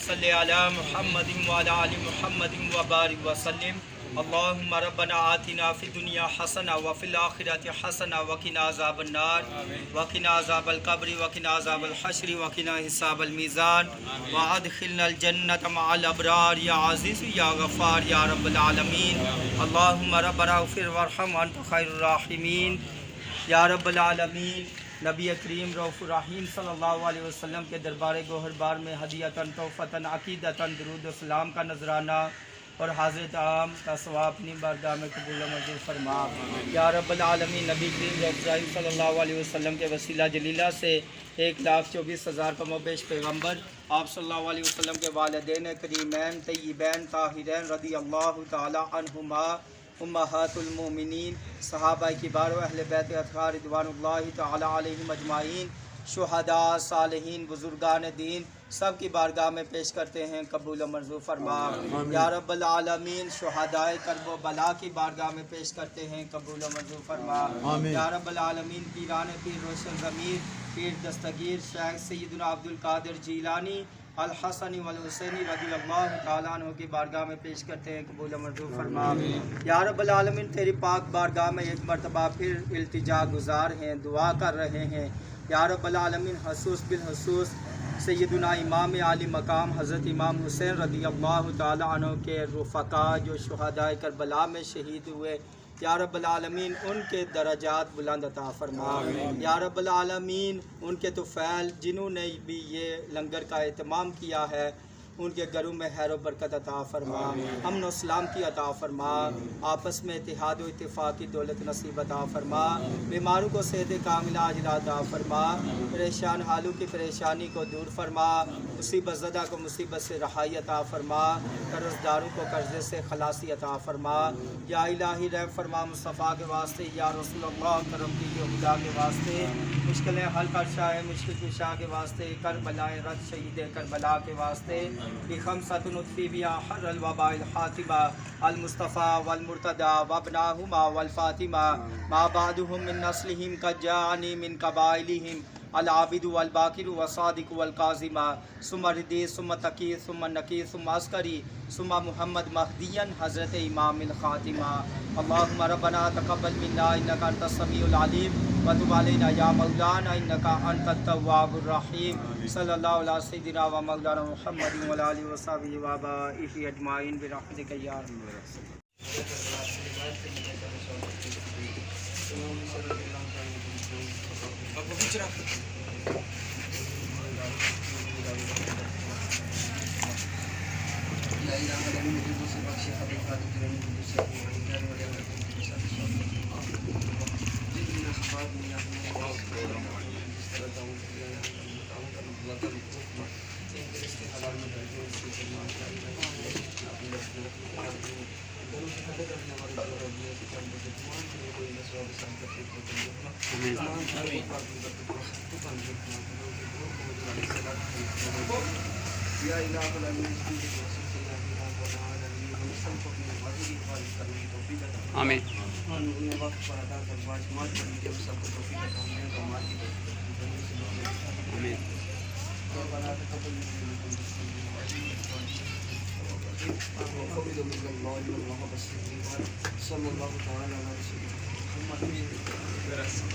صلی علی محمد وعلی آل محمد وبارک وسلم اللہم ربنا آتنا فی الدنیا حسنہ وفی الآخرۃ حسنہ وقنا عذاب النار وقنا عذاب القبر وقنا عذاب الحشر وقنا حساب المیزان وادخلنا الجنۃ مع الابرار یا عزیز یا غفار یا رب العالمین اللہم ربنا اغفر وارحم وانت خیر الراحمین یا رب العالمین۔ نبی کریم رؤوف الرحیم صلی اللہ علیہ وسلم کے دربار گوہر بار میں ہدیۃً تحفۃً عقیدتاً درود و سلام کا نذرانہ اور حاضر عام کا ثواب اپنی بارگاہ میں قبول و منظور فرما یا رب العالمین۔ نبی کریم رؤوف الرحیم صلی اللہ علیہ وسلم کے وسیلہ جلیلہ سے 1,24,000 کم و بیش پیغمبر آپ صلی اللہ علیہ وسلم کے والدین کریمین طیبین طاہرین رضی اللہ تعالی عنہما، امہات المومنین، صحابہ کبار و اہل بیت اطہار رضوان اللہ تعالی علیہم اجمعین، شہداء، صالحین، بزرگان دین سب کی بارگاہ میں پیش کرتے ہیں قبول و منظور فرما یا رب العالمین۔ شہداء کرب و بلا کی بارگاہ میں پیش کرتے ہیں قبول و منظور فرما یا رب العالمین۔ پیران پیر روشن ضمیر پیر دستگیر شیخ سیدنا عبد القادر جیلانی الحسن والحسینی رضی اللہ تعالیٰ عنہ کی بارگاہ میں پیش کرتے ہیں قبول و منظور فرما یا رب العالمین۔ تیری پاک بارگاہ میں ایک مرتبہ پھر التجا گزار ہیں، دعا کر رہے ہیں یا رب العالمین۔ خصوص بالخصوص سیدنا امام عالی مقام حضرت امام حسین رضی اللہ تعالیٰ عنہ کے رفقاء جو شہداء کربلا میں شہید ہوئے یا رب العالمین، ان کے درجات بلند عطا فرما یا رب العالمین۔ ان کے طفیل جنہوں نے بھی یہ لنگر کا اہتمام کیا ہے ان کے گھروں میں خیر و برکت عطا فرما، امن و سلامتی عطا فرما، آپس میں اتحاد و اتفاق کی دولت نصیب عطا فرما، بیماروں کو صحت کاملہ عاجلہ عطا فرما، پریشان حالوں کی پریشانی کو دور فرما، مصیبت زدہ کو مصیبت سے رہائی عطا فرما، قرض داروں کو قرضے سے خلاصی عطا فرما یا الہی رحم فرما مصطفیٰ کے واسطے یا رسول اللہ کرم کی خدا کے واسطے، مشکلیں حل کر شاہ مشکل کشا کے واسطے، کربلائے رد شہید کربلا کے واسطے، بخمسۃ نطفی بیا حر الوباء الحاطبہ المصطفیٰ والمرتضیٰ وابناہما والفاطمہ ما بعدہم من نسلہم قد جاءنی من قبائلہم العابد والباکر والصادق والکاظم ثم ردی ثم تقی ثم نقی ثم عسکری ثم محمد مہدیا حضرت امام الخاتمہ۔ اللہم ربنا تقبل منا انکا انت السمیع العلیم وتب علینا یا مولانا انکا انت التواب الرحیم۔ صلی اللہ علیہ سیدنا و مولانا محمد وعلی آلہ وصحبہ وآبائہ اجمعین برحمتک یا ارحم الراحمین۔ آمین۔ صلی اللہ تعالی علیہ وسلم۔